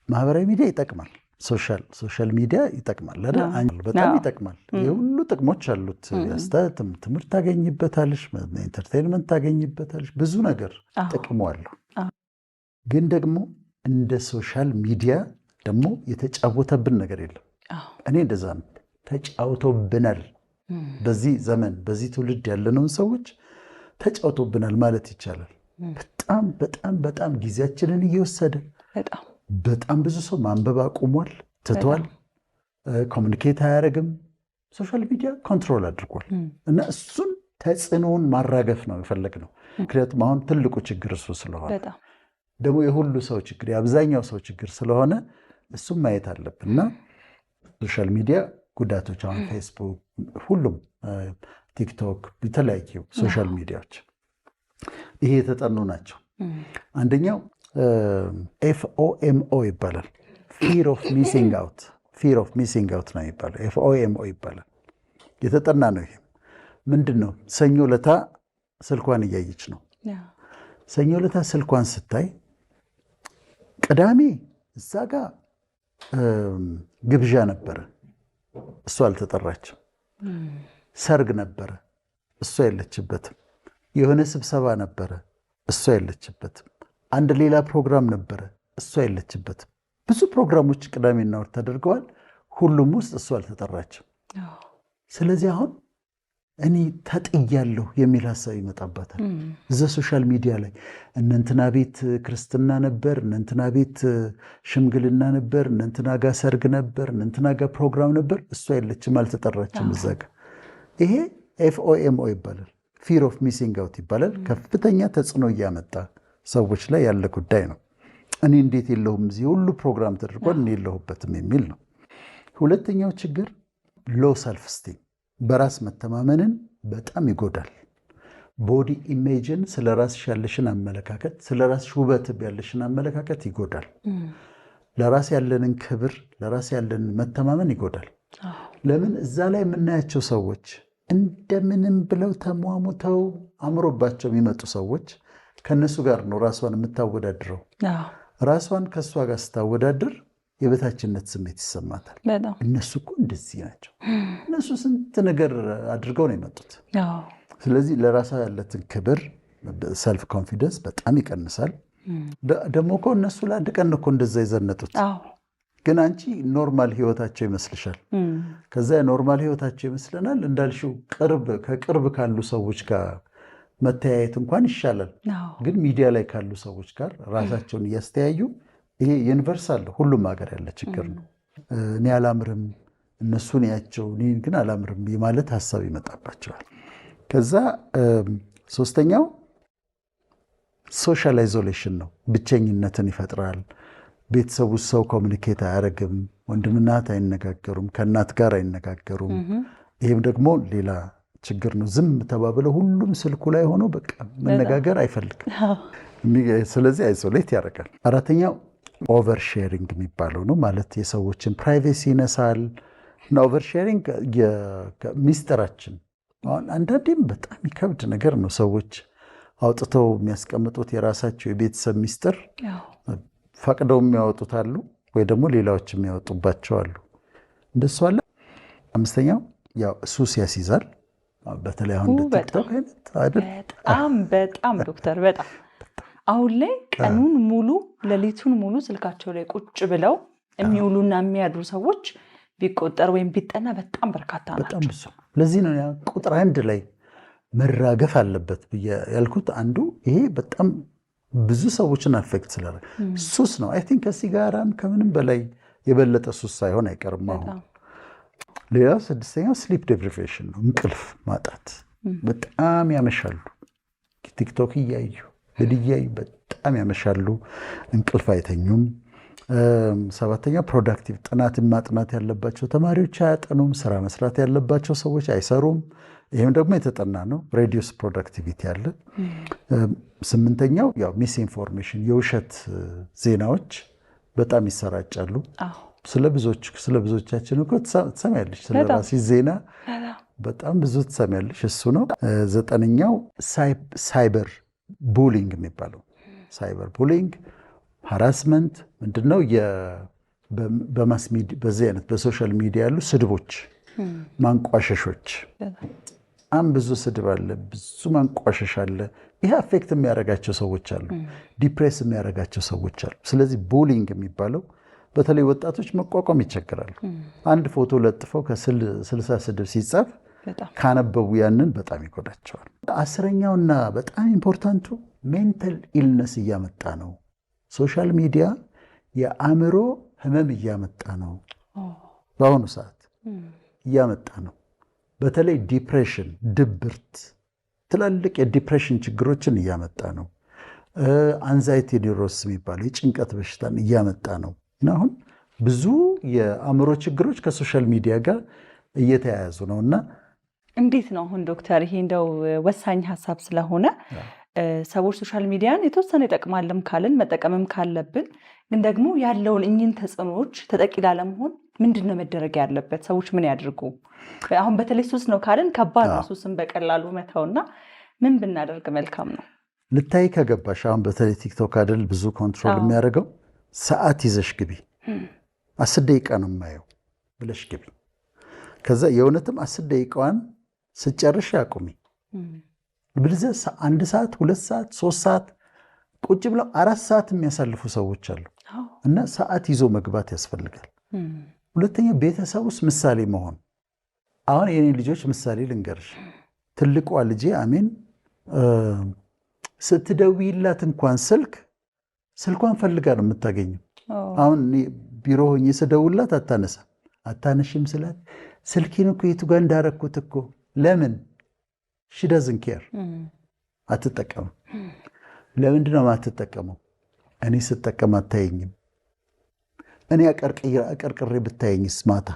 ማህበራዊ ሚዲያ ይጠቅማል። ሶሻል ሚዲያ ይጠቅማል አይደል? በጣም ይጠቅማል። የሁሉ ጥቅሞች አሉት። ትምህርት ታገኝበታለሽ፣ ኢንተርቴይንመንት ታገኝበታለሽ፣ ብዙ ነገር ጥቅሙ አለው። ግን ደግሞ እንደ ሶሻል ሚዲያ ደግሞ የተጫወተብን ነገር የለም። እኔ እንደዛ ነው። ተጫውቶብናል። በዚህ ዘመን በዚህ ትውልድ ያለነውን ሰዎች ተጫውቶብናል ማለት ይቻላል። በጣም በጣም በጣም ጊዜያችንን እየወሰደ በጣም ብዙ ሰው ማንበብ አቁሟል፣ ትቷል፣ ኮሚኒኬት አያደርግም። ሶሻል ሚዲያ ኮንትሮል አድርጓል እና እሱን ተጽዕኖውን ማራገፍ ነው የፈለግነው። ምክንያቱም አሁን ትልቁ ችግር እሱ ስለሆነ ደግሞ የሁሉ ሰው ችግር የአብዛኛው ሰው ችግር ስለሆነ እሱም ማየት አለብን እና ሶሻል ሚዲያ ጉዳቶች አሁን ፌስቡክ፣ ሁሉም ቲክቶክ፣ የተለያዩ ሶሻል ሚዲያዎች ይሄ የተጠኑ ናቸው። አንደኛው FOMO ይባላል። ፊር ኦፍ ሚሲንግ አውት ነው ይባላል። FOMO ይባላል። የተጠና ነው። ይሄ ምንድን ነው? ሰኞ ለታ ስልኳን እያየች ነው። ሰኞ ለታ ስልኳን ስታይ ቅዳሜ እዛ ጋ ግብዣ ነበረ፣ እሷ አልተጠራችም። ሰርግ ነበረ፣ እሷ የለችበትም። የሆነ ስብሰባ ነበረ፣ እሷ የለችበትም። አንድ ሌላ ፕሮግራም ነበረ፣ እሷ የለችበትም። ብዙ ፕሮግራሞች ቅዳሜና እሑድ ተደርገዋል። ሁሉም ውስጥ እሷ አልተጠራችም። ስለዚህ አሁን እኔ ተጥያለሁ የሚል ሀሳብ ይመጣባታል። እዛ ሶሻል ሚዲያ ላይ እነንትና ቤት ክርስትና ነበር፣ እነንትና ቤት ሽምግልና ነበር፣ እነንትና ጋር ሰርግ ነበር፣ እነንትና ጋር ፕሮግራም ነበር፣ እሷ የለችም፣ አልተጠራችም እዛ ጋር። ይሄ FOMO ይባላል። ፊር ኦፍ ሚሲንግ አውት ይባላል። ከፍተኛ ተጽዕኖ እያመጣ ሰዎች ላይ ያለ ጉዳይ ነው። እኔ እንዴት የለሁም እዚህ ሁሉ ፕሮግራም ተደርጓል፣ እኔ የለሁበትም የሚል ነው። ሁለተኛው ችግር ሎ ሰልፍ ስቲም፣ በራስ መተማመንን በጣም ይጎዳል። ቦዲ ኢሜጅን፣ ስለ ራስሽ ያለሽን አመለካከት፣ ስለ ራስሽ ውበት ያለሽን አመለካከት ይጎዳል። ለራስ ያለንን ክብር፣ ለራስ ያለንን መተማመን ይጎዳል። ለምን? እዛ ላይ የምናያቸው ሰዎች እንደምንም ብለው ተሟሙተው አምሮባቸው የሚመጡ ሰዎች ከነሱ ጋር ነው ራሷን የምታወዳድረው። ራሷን ከእሷ ጋር ስታወዳድር የበታችነት ስሜት ይሰማታል። እነሱ እኮ እንደዚህ ናቸው፣ እነሱ ስንት ነገር አድርገው ነው የመጡት። ስለዚህ ለራሷ ያለትን ክብር፣ ሰልፍ ኮንፊደንስ በጣም ይቀንሳል። ደግሞ እኮ እነሱ ለአንድ ቀን እኮ እንደዛ የዘነጡት፣ ግን አንቺ ኖርማል ህይወታቸው ይመስልሻል። ከዛ ኖርማል ህይወታቸው ይመስለናል። እንዳልሽው ከቅርብ ካሉ ሰዎች ጋር መተያየት እንኳን ይሻላል። ግን ሚዲያ ላይ ካሉ ሰዎች ጋር ራሳቸውን እያስተያዩ፣ ይሄ ዩኒቨርሳል ሁሉም ሀገር ያለ ችግር ነው። እኔ አላምርም፣ እነሱን ያቸው፣ እኔ ግን አላምርም የማለት ሀሳብ ይመጣባቸዋል። ከዛ ሶስተኛው ሶሻል አይዞሌሽን ነው። ብቸኝነትን ይፈጥራል። ቤተሰቡ ሰው ኮሚኒኬት አያደርግም። ወንድምና እህት አይነጋገሩም፣ ከእናት ጋር አይነጋገሩም። ይህም ደግሞ ሌላ ችግር ነው። ዝም ተባብለው ሁሉም ስልኩ ላይ ሆኖ በቃ መነጋገር አይፈልግም። ስለዚህ አይሶሌት ያደርጋል። አራተኛው ኦቨር ሼሪንግ የሚባለው ነው። ማለት የሰዎችን ፕራይቬሲ ይነሳል እና ኦቨር ሼሪንግ ሚስጥራችን፣ አንዳንዴም በጣም ይከብድ ነገር ነው። ሰዎች አውጥተው የሚያስቀምጡት የራሳቸው የቤተሰብ ሚስጥር ፈቅደው የሚያወጡት አሉ፣ ወይ ደግሞ ሌላዎች የሚያወጡባቸው አሉ። እንደሱ አለ። አምስተኛው ያው ሱስ ያስይዛል። በተለይ አሁን ቲክቶክ አይነት አይደል? በጣም ዶክተር፣ በጣም አሁን ላይ ቀኑን ሙሉ ሌሊቱን ሙሉ ስልካቸው ላይ ቁጭ ብለው የሚውሉና የሚያድሩ ሰዎች ቢቆጠር ወይም ቢጠና በጣም በርካታ ናቸው። በጣም ብዙ። ለዚህ ነው ቁጥር 1 ላይ መራገፍ አለበት ብዬ ያልኩት። አንዱ ይሄ በጣም ብዙ ሰዎችን አፌክት ስላደረገ ሱስ ነው። አይ ቲንክ ከሲጋራም ከምንም በላይ የበለጠ ሱስ ሳይሆን አይቀርም አሁን። ሌላው 6ኛው ስሊፕ ዴፕሪቬሽን ነው። እንቅልፍ ማጣት። በጣም ያመሻሉ፣ ቲክቶክ እያዩ እያዩ በጣም ያመሻሉ፣ እንቅልፍ አይተኙም። 7ኛው ፕሮዳክቲቭ፣ ጥናትን ማጥናት ያለባቸው ተማሪዎች አያጠኑም፣ ስራ መስራት ያለባቸው ሰዎች አይሰሩም። ይህም ደግሞ የተጠና ነው። ሬዲዩስ ፕሮዳክቲቪቲ አለ። 8ኛው ያው ሚስ ኢንፎርሜሽን፣ የውሸት ዜናዎች በጣም ይሰራጫሉ። ስለ ብዙዎቻችን እኮ ትሰሚያለሽ፣ ስለ ራስሽ ዜና በጣም ብዙ ትሰሚያለሽ። እሱ ነው። 9ኛው ሳይበር ቡሊንግ የሚባለው። ሳይበር ቡሊንግ ሃራስመንት ምንድነው? በማስ ሚዲያ በዚህ አይነት በሶሻል ሚዲያ ያሉ ስድቦች፣ ማንቋሸሾች፣ በጣም ብዙ ስድብ አለ፣ ብዙ ማንቋሸሽ አለ። ይሄ አፌክት የሚያደርጋቸው ሰዎች አሉ፣ ዲፕሬስ የሚያደርጋቸው ሰዎች አሉ። ስለዚህ ቡሊንግ የሚባለው በተለይ ወጣቶች መቋቋም ይቸግራሉ። አንድ ፎቶ ለጥፈው ከ60 ስድብ ሲጻፍ ካነበቡ ያንን በጣም ይጎዳቸዋል። 10ኛውና በጣም ኢምፖርታንቱ ሜንታል ኢልነስ እያመጣ ነው። ሶሻል ሚዲያ የአእምሮ ህመም እያመጣ ነው። በአሁኑ ሰዓት እያመጣ ነው። በተለይ ዲፕሬሽን፣ ድብርት፣ ትላልቅ የዲፕሬሽን ችግሮችን እያመጣ ነው። አንዛይቲ ኒውሮስ የሚባለው የጭንቀት በሽታን እያመጣ ነው። እና አሁን ብዙ የአእምሮ ችግሮች ከሶሻል ሚዲያ ጋር እየተያያዙ ነው። እና እንዴት ነው አሁን ዶክተር፣ ይሄ እንደው ወሳኝ ሀሳብ ስለሆነ ሰዎች ሶሻል ሚዲያን የተወሰነ ይጠቅማልም ካልን መጠቀምም ካለብን፣ ግን ደግሞ ያለውን እኚህን ተጽዕኖዎች ተጠቂ ላለመሆን ምንድን ነው መደረግ ያለበት? ሰዎች ምን ያድርጉ? አሁን በተለይ ሱስ ነው ካልን ከባድ ነው ሱስን በቀላሉ መተውና ምን ብናደርግ መልካም ነው? ልታይ ከገባሽ አሁን በተለይ ቲክቶክ አይደል ብዙ ኮንትሮል የሚያደርገው። ሰዓት ይዘሽ ግቢ፣ 10 ደቂቃ ነው የማየው ብለሽ ግቢ። ከዛ የእውነትም 10 ደቂቃዋን ስጨርሽ ያቁሚ። ብልዘ 1 ሰዓት 2 ሰዓት 3 ሰዓት ቁጭ ብለው 4 ሰዓት የሚያሳልፉ ሰዎች አሉ። እና ሰዓት ይዞ መግባት ያስፈልጋል። ሁለተኛ ቤተሰብ ውስጥ ምሳሌ መሆን። አሁን የኔ ልጆች ምሳሌ ልንገርሽ። ትልቋ ልጄ አሜን ስትደውይላት እንኳን ስልኳን ፈልጋ ነው የምታገኘው። አሁን ቢሮ ሆኜ ስደውላት አታነሽም ስላት ስልኬን እኮ የቱ ጋር እንዳረኩት እኮ ለምን ሺ ዳዝንት ኬር አትጠቀምም። ለምንድን ነው የማትጠቀመው? እኔ ስጠቀም አታየኝም። እኔ አቀርቅሬ ብታየኝስ ማታ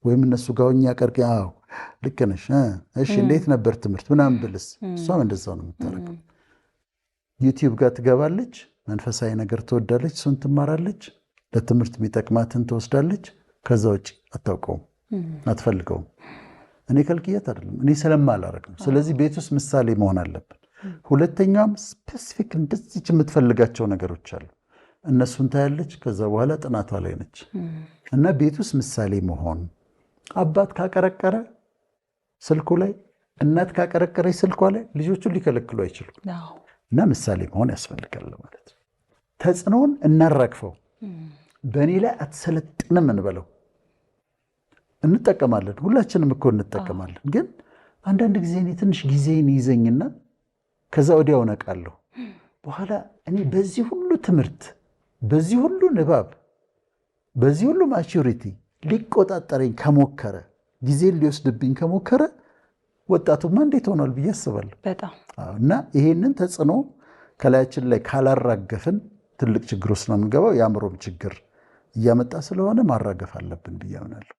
ወይም እነሱ ጋር ሆኜ ልክ ነሽ እሺ እንዴት ነበር ትምህርት ምናምን ብልስ እሷም እንደዛው ነው የምታደርገው። ዩቲዩብ ጋር ትገባለች፣ መንፈሳዊ ነገር ትወዳለች፣ እሱን ትማራለች፣ ለትምህርት የሚጠቅማትን ትወስዳለች። ከዛ ውጭ አታውቀውም፣ አትፈልገውም። እኔ ከልክያት አይደለም፣ እኔ ስለማላረግ ነው። ስለዚህ ቤት ውስጥ ምሳሌ መሆን አለብን። ሁለተኛም ስፔሲፊክ እንደዚች የምትፈልጋቸው ነገሮች አሉ፣ እነሱን ታያለች። ከዛ በኋላ ጥናቷ ላይ ነች። እና ቤት ውስጥ ምሳሌ መሆን፣ አባት ካቀረቀረ ስልኩ ላይ፣ እናት ካቀረቀረች ስልኳ ላይ ልጆቹን ሊከለክሉ አይችሉም። እና ምሳሌ መሆን ያስፈልጋል ማለት ነው። ተጽዕኖውን እናራግፈው። በእኔ ላይ አትሰለጥንም እንበለው። እንጠቀማለን፣ ሁላችንም እኮ እንጠቀማለን። ግን አንዳንድ ጊዜ እኔ ትንሽ ጊዜን ይዘኝና ከዛ ወዲያው ነቃለሁ። በኋላ እኔ በዚህ ሁሉ ትምህርት፣ በዚህ ሁሉ ንባብ፣ በዚህ ሁሉ ማቹሪቲ ሊቆጣጠረኝ ከሞከረ፣ ጊዜን ሊወስድብኝ ከሞከረ ወጣቱማ እንዴት ሆኗል ብዬ አስባለሁ። እና ይሄንን ተጽዕኖ ከላያችን ላይ ካላራገፍን ትልቅ ችግር ውስጥ ነው የምንገባው። የአእምሮም ችግር እያመጣ ስለሆነ ማራገፍ አለብን ብዬ አምናለሁ።